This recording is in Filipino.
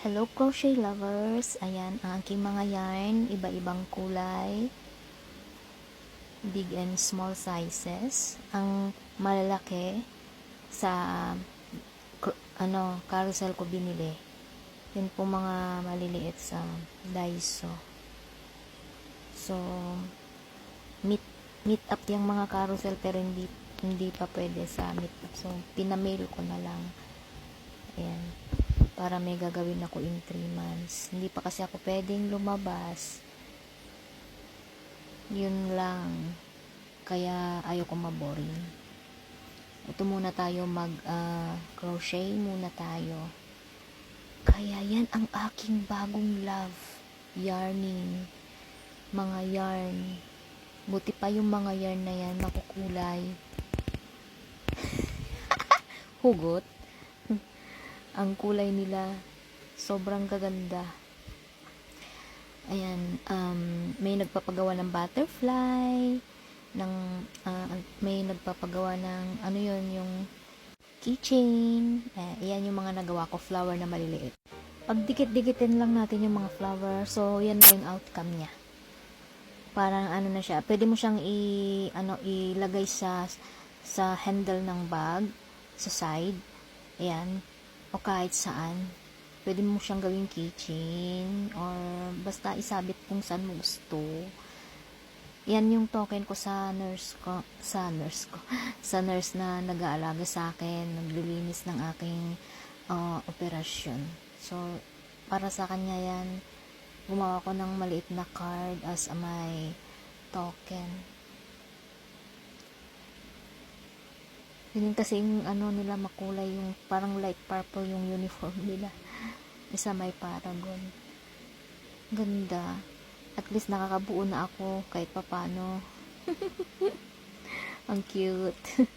Hello crochet lovers! Ayan ang aking mga yarn, iba-ibang kulay, big and small sizes. Ang malalaki sa carousel ko binili. Yun po mga maliliit sa Daiso. So, meet up yung mga carousel pero hindi pa pwede sa meet up. So, pinamail ko na lang. Ayan. Para may gagawin ako in 3 months. Hindi pa kasi ako pwedeng lumabas. Yun lang. Kaya ayoko maboring. Ito muna tayo crochet muna tayo. Kaya yan ang aking bagong love. Yarning. Mga yarn. Buti pa yung mga yarn na yan makukulay. Hugot. Ang kulay nila sobrang gaganda. Ayan, may nagpapagawa ng butterfly, may nagpapagawa ng ano yun, yung keychain. Ayan yung mga nagawa ko, flower na maliliit. Pag dikit-dikitin lang natin yung mga flower, so yan na yung outcome niya. Parang ano na siya, pwede mo siyang ilagay sa handle ng bag, sa side. Ayan. O kahit saan. Pwede mo siyang gawing keychain or basta isabit kung saan mo gusto. Yan yung token ko sa nurse na nag-aalaga sa akin, naglilinis ng aking operasyon. So, para sa kanya yan, gumawa ko ng maliit na card as my token. Yun kasi yung nila makulay, yung parang light purple yung uniform nila. Isa may Paragon. Ganda. At least nakakabuo na ako kahit papano. Ang cute.